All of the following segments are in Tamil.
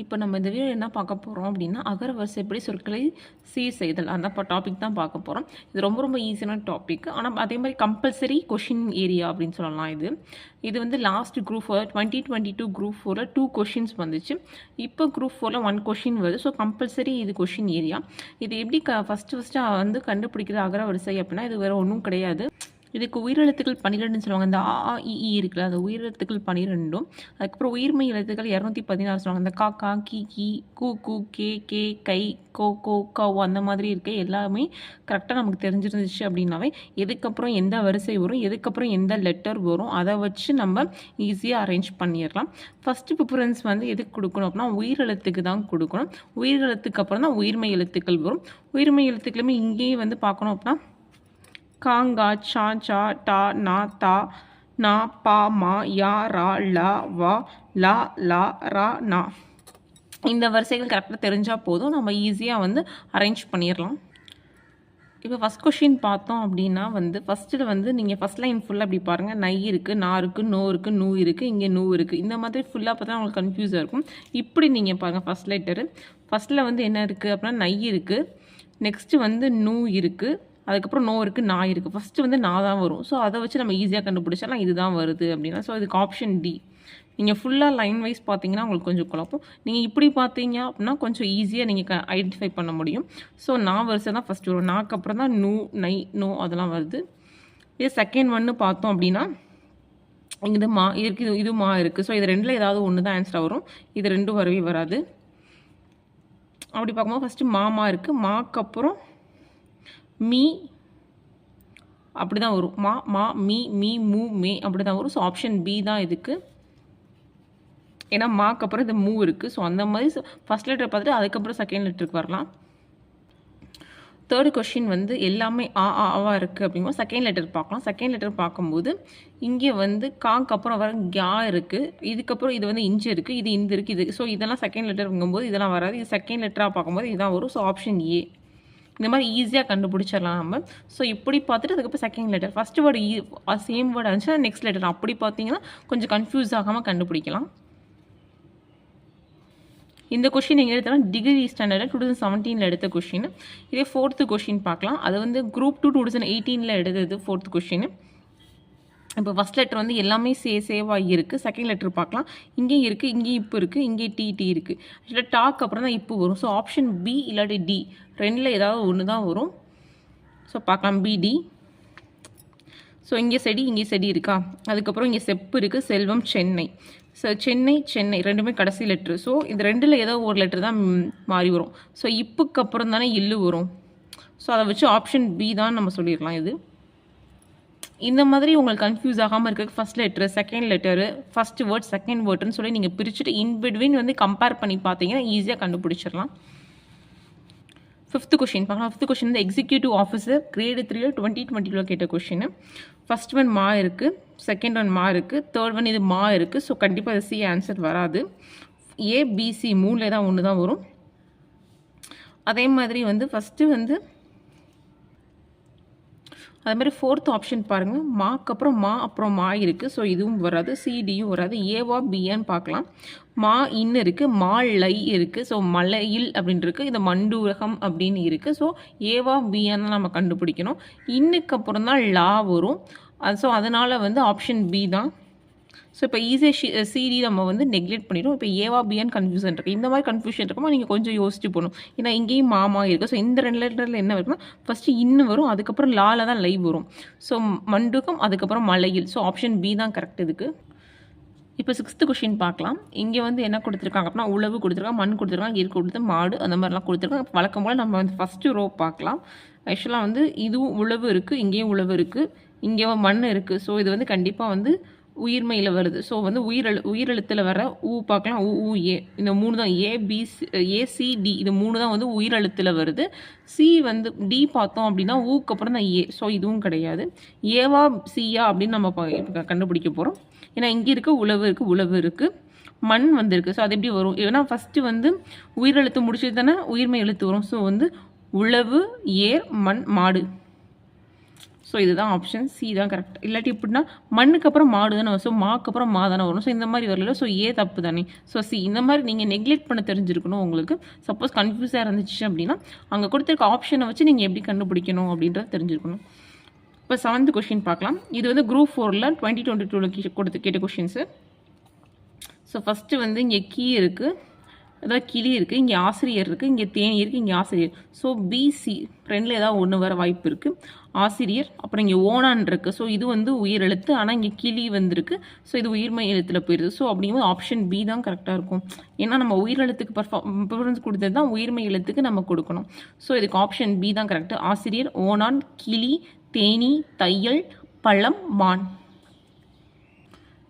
இப்போ நம்ம இந்த வீடியோ என்ன பார்க்க போகிறோம் அப்படின்னா அகரவரிசைப்படி சொற்களை சீர் செய்தல் அந்த டாபிக் தான் பார்க்க போகிறோம். இது ரொம்ப ரொம்ப ஈஸியான டாபிக். ஆனால் அதே மாதிரி கம்பல்சரி கொஷின் ஏரியா அப்படின்னு சொல்லலாம். இது வந்து லாஸ்ட் குரூப் 2022 குரூப் 4 2 கொஷின்ஸ் வந்துச்சு. இப்போ குரூப் 4 1 கொஷின் வருது. ஸோ கம்பல்சரி இது கொஷின் ஏரியா. இது எப்படி ஃபஸ்ட்டு வந்து கண்டுபிடிக்கிற அகரவரிசை அப்படின்னா இது வேறு ஒன்றும் கிடையாது. இதுக்கு உயிரெழுத்துக்கள் 12ன்னு சொல்லுவாங்க. இந்த ஆ இ இருக்குல்ல, அந்த உயிரெழுத்துக்கள் 12ம், அதுக்கப்புறம் உயிர்மை எழுத்துக்கள் 216 சொல்லுவாங்க. இந்த கா கா கி கி கு கு கே கே கை கோ கோ கவ் அந்த மாதிரி இருக்க எல்லாமே கரெக்டாக நமக்கு தெரிஞ்சிருந்துச்சு அப்படின்னாவே எதுக்கப்புறம் எந்த வரிசை வரும், எதுக்கப்புறம் எந்த லெட்டர் வரும், அதை வச்சு நம்ம ஈஸியாக அரேஞ்ச் பண்ணிடலாம். ஃபஸ்ட்டு ப்ரிஃபரன்ஸ் வந்து எதுக்கு கொடுக்கணும் அப்படின்னா உயிரெழுத்துக்கு தான் கொடுக்கணும். உயிரெழுத்துக்கு அப்புறம் தான் உயிர்மை எழுத்துக்கள் வரும். உயிர்மை எழுத்துக்களுமே இங்கேயே வந்து பார்க்கணும் அப்படின்னா காங்கா சா சா டா நா தா நா பா மா யா ரா லா வா லா லா ரா நா இந்த வரிசைகள் கரெக்டாக தெரிஞ்சால் போதும், நம்ம ஈஸியாக வந்து அரேஞ்ச் பண்ணிடலாம். இப்போ ஃபஸ்ட் கொஷின் பார்த்தோம் அப்படின்னா வந்து ஃபஸ்ட்டில் வந்து நீங்கள் ஃபஸ்ட் லைன் ஃபுல்லாக அப்படி பாருங்கள். நை இருக்குது, நா இருக்குது, நோ இருக்குது, நூ இருக்குது, இங்கே நூ இருக்குது. இந்த மாதிரி ஃபுல்லாக பார்த்தா உங்களுக்கு கன்ஃபியூஸாக இருக்கும். இப்படி நீங்கள் பாருங்கள். ஃபஸ்ட் லெட்டரு ஃபஸ்ட்டில் வந்து என்ன இருக்குது அப்படின்னா நை இருக்குது, நெக்ஸ்ட்டு வந்து நூ இருக்குது, அதுக்கப்புறம் நோ இருக்குது, நா இருக்குது. ஃபஸ்ட்டு வந்து நா தான் வரும். ஸோ அதை வச்சு நம்ம ஈஸியாக கண்டுபிடிச்சாலாம் இதுதான் வருது அப்படின்னா. ஸோ இதுக்கு ஆப்ஷன் டி. நீங்கள் ஃபுல்லாக லைன் வைஸ் பார்த்தீங்கன்னா உங்களுக்கு கொஞ்சம் குழப்பம். நீங்கள் இப்படி பார்த்தீங்க அப்படின்னா கொஞ்சம் ஈஸியாக நீங்கள் ஐடென்டிஃபை பண்ண முடியும். ஸோ நான் வரிசை தான் ஃபஸ்ட்டு வரும். நாக்கு அப்புறம் தான் நூ நை நோ அதெல்லாம் வருது. இது செகண்ட் ஒன்று பார்த்தோம் அப்படின்னா இது மா இருக்குது, இது மா இருக்குது. ஸோ இது ரெண்டில் ஏதாவது ஒன்று தான் ஆன்சராக வரும். இது ரெண்டும் வரவே வராது. அப்படி பார்க்கும்போது ஃபஸ்ட்டு மாமா இருக்குது, மாக்கு அப்புறம் மீ அப்படி தான் வரும். மா மா மீ மீ மூ மே அப்படி தான் வரும். ஸோ ஆப்ஷன் பி தான் இதுக்கு. ஏன்னா மாக்கு அப்புறம் இந்த மூ இருக்குது. ஸோ அந்த மாதிரி ஃபஸ்ட் லெட்டர் பார்த்துட்டு அதுக்கப்புறம் செகண்ட் லெட்டருக்கு வரலாம். தேர்டு கொஷின் வந்து எல்லாமே ஆவா இருக்குது அப்படிங்கும்போது செகண்ட் லெட்டர் பார்க்கலாம். செகண்ட் லெட்டர் பார்க்கும்போது இங்கே வந்து காக்கு அப்புறம் வர கா இருக்குது, இதுக்கப்புறம் இது வந்து இஞ்சி இருக்குது, இது இந்த இருக்குது, இது. ஸோ இதெல்லாம் செகண்ட் லெட்டருங்கும்போது இதெல்லாம் வராது. இது செகண்ட் லெட்டராக பார்க்கும்போது இதுதான் வரும். So option A. இந்த மாதிரி ஈஸியாக கண்டுபிடிச்சிடலாம் நம்ம. ஸோ இப்படி பார்த்துட்டு அதுக்கப்புறம் second letter first word same word இருந்துச்சுன்னா நெக்ஸ்ட் லெட்டர் அப்படி பார்த்தீங்கன்னா கொஞ்சம் கன்ஃபியூஸ் ஆகாமல் கண்டுபிடிக்கலாம். இந்த கொஷின் எங்கே எடுத்தாலும் டிகிரி ஸ்டாண்டர்டில் 2017 எடுத்த கொஷின். இதே ஃபோர்த்து கொஷின் பார்க்கலாம். அது வந்து குரூப் 2 2018 எடுத்தது ஃபோர்த்து கொஷின். இப்போ ஃபஸ்ட் லெட்டர் வந்து எல்லாமே சேவாக இருக்குது. செகண்ட் லெட்டர் பார்க்கலாம். இங்கேயும் இருக்குது, இங்கேயும் இப்போ இருக்குது, இங்கே டி இருக்குது. ஆக்சுவலாக டாக் அப்புறம் தான் இப்போ வரும். ஸோ ஆப்ஷன் பி இல்லாட்டி டி ரெண்டில் ஏதாவது ஒன்று தான் வரும். ஸோ பார்க்கலாம் பிடி. ஸோ இங்கே செடி இருக்கா, அதுக்கப்புறம் இங்கே செப்பு இருக்குது, செல்வம் சென்னை. ஸோ சென்னை ரெண்டுமே கடைசி லெட்ரு. ஸோ இது ரெண்டில் ஏதோ ஒரு லெட்ரு தான் மாறி வரும். ஸோ இப்புக்கு அப்புறம் தானே இல்லு வரும். ஸோ அதை வச்சு ஆப்ஷன் பி தான் நம்ம சொல்லிடலாம். இது இந்த மாதிரி உங்களுக்கு கன்ஃபியூஸ் ஆகாமல் இருக்க first letter, second letter, first word, second வேர்டுன்னு சொல்லி நீங்கள் பிரிச்சுட்டு இன்பிட்வீன் வந்து கம்பேர் பண்ணி பார்த்தீங்கன்னா ஈஸியாக கண்டுபிடிச்சிடலாம். ஃபிஃப்த்து கொஷின் பார்க்கலாம். ஃபிஃப்த் கொஷின் வந்து எக்ஸிக்யூட்டிவ் ஆஃபீஸர் கிரேடு 3 2022 கேட்ட கொஷின். ஃபஸ்ட் ஒன் மா இருக்குது, செகண்ட் ஒன் மா இருக்குது, தேர்ட் ஒன் இது மா இருக்குது. ஸோ கண்டிப்பாக அது சி ஆன்சர் வராது. ஏபிசி மூணில் தான் ஒன்று தான் வரும். அதே மாதிரி வந்து ஃபஸ்ட்டு வந்து அதே மாதிரி ஃபோர்த் ஆப்ஷன் பாருங்கள். மாக்கு அப்புறம் மா இருக்குது. ஸோ இதுவும் வராது. சிடியும் வராது. ஏவா பிஏன்னு பார்க்கலாம். மா இன்னு இருக்குது, மாலை இருக்குது. ஸோ மலையில் அப்படின்னு இருக்குது. இது மண்டூரகம் அப்படின்னு இருக்குது. ஸோ ஏவா பிஏன்னு நம்ம கண்டுபிடிக்கணும். இன்னுக்கு அப்புறம் தான் லா வரும். ஸோ அதனால் வந்து ஆப்ஷன் பி தான். ஸோ இப்போ ஈஸியாக சிடி நம்ம வந்து நெக்லெக்ட் பண்ணிடும். இப்போ ஏவா பியான்னு கன்ஃபியூஷன் இருக்குது. இந்த மாதிரி கன்ஃபியூஷன் இருக்கும்போது நீங்கள் கொஞ்சம் யோசிச்சு போகணும். ஏன்னா இங்கேயும் மாமா இருக்குது. ஸோ இந்த ரெண்டு லெட்டரில் என்ன இருக்குன்னா ஃபஸ்ட்டு இன்னும் வரும், அதுக்கப்புறம் லால தான் லை வரும். ஸோ மண்டுகம், அதுக்கப்புறம் மலையில். ஸோ ஆப்ஷன் பி தான் கரெக்ட் இதுக்கு. இப்போ சிக்ஸ்த்து கொஷின் பார்க்கலாம். இங்கே வந்து என்ன கொடுத்துருக்காங்க அப்படின்னா உழவு கொடுத்துருக்காங்க, மண் கொடுத்துருக்காங்க, இயற்கை கொடுத்து மாடு அந்த மாதிரிலாம் கொடுத்துருக்காங்க. வழக்கம் போல் நம்ம வந்து ஃபஸ்ட்டு ரோ பார்க்கலாம். ஆக்சுவலாக வந்து இதுவும் உழவு இருக்குது, இங்கேயும் உழவு இருக்குது, இங்கே மண் இருக்குது. ஸோ இது வந்து கண்டிப்பாக வந்து உயிர்மையில் வருது. ஸோ வந்து உயிரெழுத்தில் வர ஊ பார்க்கலாம். ஊ ஏ இந்த மூணு தான் ஏசிடி இது மூணு தான் வந்து உயிரெழுத்தில் வருது. சி வந்து டி பார்த்தோம் அப்படின்னா ஊக்கு அப்புறம் தான் ஏ. ஸோ இதுவும் கிடையாது. ஏவா சியா அப்படின்னு நம்ம கண்டுபிடிக்க போகிறோம். ஏன்னா இங்கே உழவு இருக்குது, மண் வந்துருக்கு. ஸோ அது எப்படி வரும்? ஏன்னா ஃபஸ்ட்டு வந்து உயிரெழுத்து முடிச்சது தானே உயிர்மை எழுத்து வரும். ஸோ வந்து உழவு, ஏர், மண், மாடு. ஸோ இதுதான் ஆப்ஷன் சி தான் கரெக்ட். இல்லாட்டி எப்படின்னா மண்ணுக்கு அப்புறம் மாடு தானே வரும், ஸோ மாக்கு அப்புறம் மா தானே வரும். ஸோ இந்த மாதிரி வரல, ஸோ ஏ தப்பு தானே. ஸோ சி இந்த மாதிரி நீங்கள் நெக்லெக்ட் பண்ண தெரிஞ்சிருக்கணும். உங்களுக்கு சப்போஸ் கன்ஃபியூஸாக இருந்துச்சு அப்படின்னா அங்கே கொடுத்துருக்க ஆப்ஷனை வச்சு நீங்கள் எப்படி கண்டுபிடிக்கணும் அப்படின்றத தெரிஞ்சிருக்கணும். இப்போ 7th கொஷின் பார்க்கலாம். இது வந்து குரூப் 4ல் 2022 கேட்ட கொஷின்ஸு. ஸோ ஃபஸ்ட்டு வந்து இங்கே கீ இருக்குது, அதாவது கிளி இருக்குது, இங்கே ஆசிரியர் இருக்குது, இங்கே தேனி இருக்குது, இங்கே ஆசிரியர். ஸோ பிசி ரெண்டில் ஏதாவது ஒன்று வர வாய்ப்பு இருக்குது. ஆசிரியர், அப்புறம் இங்கே ஓனான் இருக்குது. ஸோ இது வந்து உயிர் எழுத்து, ஆனால் இங்கே கிளி வந்துருக்கு. ஸோ இது உயிர்மை எழுத்தில் போயிடுது. ஸோ அப்படிங்கும்போது ஆப்ஷன் பி தான் கரெக்டாக இருக்கும். ஏன்னா நம்ம உயிர் எழுத்துக்கு ப்ரிஃபரன்ஸ் கொடுத்தது தான் உயிர்மை எழுத்துக்கு நம்ம கொடுக்கணும். ஸோ இதுக்கு ஆப்ஷன் பி தான் கரெக்டு. ஆசிரியர், ஓனான், கிளி, தேனி, தையல், பழம், மான்.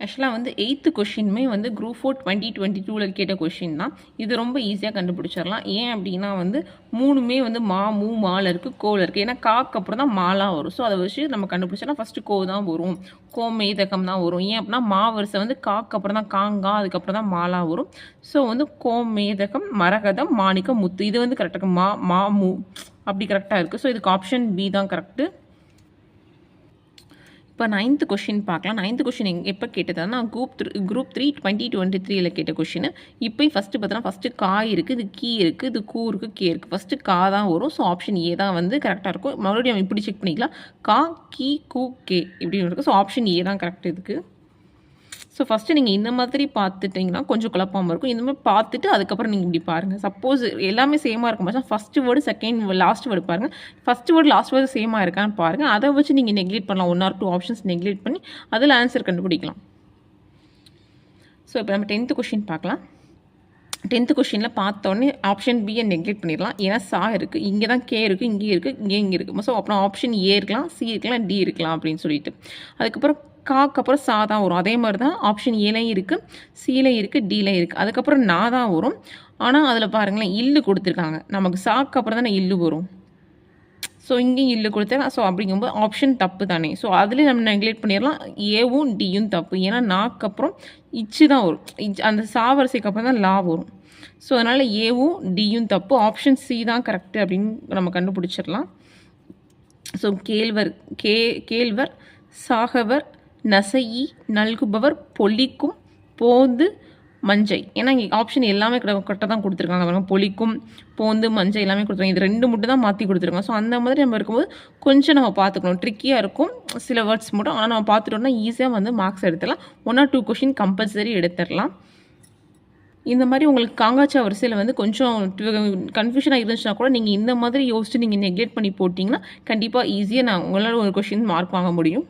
ஆக்சுவலாக வந்து 8th கொஷினுமே வந்து குரூப் 4 2022 கேட்ட கொஷின் தான். இது ரொம்ப ஈஸியாக கண்டுபிடிச்சிடலாம். ஏன் அப்படின்னா வந்து 3மே வந்து மா, மூ, மால இருக்குது, கோவில் இருக்குது. ஏன்னா காக்கு அப்புறம் தான் மாலாம் வரும். ஸோ அதை வச்சு நம்ம கண்டுபிடிச்சோன்னா ஃபஸ்ட்டு கோ தான் வரும், கோ மேதகம் தான் வரும். ஏன் அப்படின்னா மா வரிசை வந்து காக்கு அப்புறம் தான் காங்கா, அதுக்கப்புறம் தான் மாலா வரும். ஸோ வந்து கோ மேதகம், மரகதம், மாணிக்கம், முத்து. இது வந்து கரெக்டாக மா, மா, மூ அப்படி கரெக்டாக இருக்குது. ஸோ இதுக்கு ஆப்ஷன் பி தான் கரெக்டு. இப்போ 9th கொஷின் பார்க்கலாம். 9th கொஷின் எப்போ கேட்டதுன்னா குரூப் 3 2023 கேட்ட கொஷின். இப்போ ஃபஸ்ட்டு பார்த்தோன்னா ஃபஸ்ட்டு கா இருக்குது, இது கீ இருக்குது, இது கூ இருக்குது, கே இருக்குது. ஃபஸ்ட்டு கா தான் வரும். ஸோ ஆப்ஷன் ஏ தான் வந்து கரெக்டாக இருக்கும். மறுபடியும் நம்ம இப்படி செக் பண்ணிக்கலாம். கா, கீ, கூ, கே இப்படின்னு இருக்குது. ஸோ ஆப்ஷன் ஏ தான் கரெக்ட் இதுக்கு. ஸோ ஃபஸ்ட்டு நீங்கள் இந்த மாதிரி பார்த்துட்டிங்கன்னா கொஞ்சம் குழப்பமாக இருக்கும். இந்த மாதிரி பார்த்துட்டு அதுக்கப்புறம் நீங்கள் இப்படி பாருங்கள். சப்போஸ் எல்லாமே சேமாக இருக்கும் பட்சம் first word, second last word பாருங்கள். ஃபஸ்ட்டு வேர்டு, லாஸ்ட் வேர்டு சேமாக இருக்கான்னு பாருங்கள். அதை வச்சு நீங்கள் நெக்லெக்ட் பண்ணலாம். 1 or 2 ஆப்ஷன்ஸ் நெக்லெக்ட் பண்ணி அதில் ஆன்சர் கண்டுபிடிக்கலாம். ஸோ இப்போ நம்ம 10th கொஷின் பார்க்கலாம். 10th கொஷினில் பார்த்தோன்னே ஆப்ஷன் பியை நெக்லெக்ட் பண்ணிடலாம். ஏன்னா சா இருக்குது, இங்கே தான் கே இருக்குது, இங்கே இருக்குது, இங்கே இருக்குது. ஸோ அப்புறம் ஆப்ஷன் ஏ இருக்கலாம், சி இருக்கலாம், டி இருக்கலாம் அப்படின்னு சொல்லிட்டு. அதுக்கப்புறம் காக்கு அப்புறம் சா தான் வரும். அதே மாதிரி தான் ஆப்ஷன் ஏலையும் இருக்குது, சிலையும் இருக்குது, டிலையும் இருக்குது. அதுக்கப்புறம் நா தான் வரும். ஆனால் அதில் பாருங்களேன் இல்லு கொடுத்துருக்காங்க. நமக்கு சாக்கு அப்புறம் தானே இல்லு வரும். ஸோ இங்கேயும் இல்லு கொடுத்தேன். ஸோ அப்படிங்கும்போது ஆப்ஷன் தப்பு தானே. ஸோ அதுலேயே நம்ம நெக்லெக்ட் பண்ணிடலாம். ஏவும் டியும் தப்பு. ஏன்னா நாக்கு அப்புறம் இச்சு தான் வரும். அந்த சாவரிசைக்கு அப்புறம் தான் லா வரும். ஸோ அதனால் ஏவும் டியும் தப்பு. ஆப்ஷன் சி தான் கரெக்டு அப்படின்னு நம்ம கண்டுபிடிச்சிடலாம். ஸோ கேழ்வர், சாகவர், நசையி, நல்குபவர், பொலிக்கும், போந்து, மஞ்சை. ஏன்னா இங்கே ஆப்ஷன் எல்லாமே கரெக்டாக தான் கொடுத்துருக்காங்க. பாருங்கள், பொலிக்கும், போந்து, மஞ்சை எல்லாமே கொடுத்துருக்காங்க. இது 2 மட்டும் தான் மாற்றி கொடுத்துருக்காங்க. ஸோ அந்த மாதிரி நம்ம இருக்கும்போது கொஞ்சம் நம்ம பார்த்துக்கணும். ட்ரிக்கியாக இருக்கும் சில வேர்ட்ஸ் மட்டும். ஆனால் நம்ம பார்த்துட்டோம்னா ஈஸியாக வந்து மார்க்ஸ் எடுத்துடலாம். 1 or 2 கொஷின் கம்பல்சரி எடுத்துடலாம். இந்த மாதிரி உங்களுக்கு காங்காச்சா வரிசையில் வந்து கொஞ்சம் கன்ஃபியூஷனாக இருந்துச்சுன்னா கூட நீங்கள் இந்த மாதிரி யோசிச்சு நீங்கள் நெக்லெக்ட் பண்ணி போட்டிங்கன்னா கண்டிப்பாக ஈஸியாக உங்களால் ஒரு கொஷின் மார்க் வாங்க முடியும்.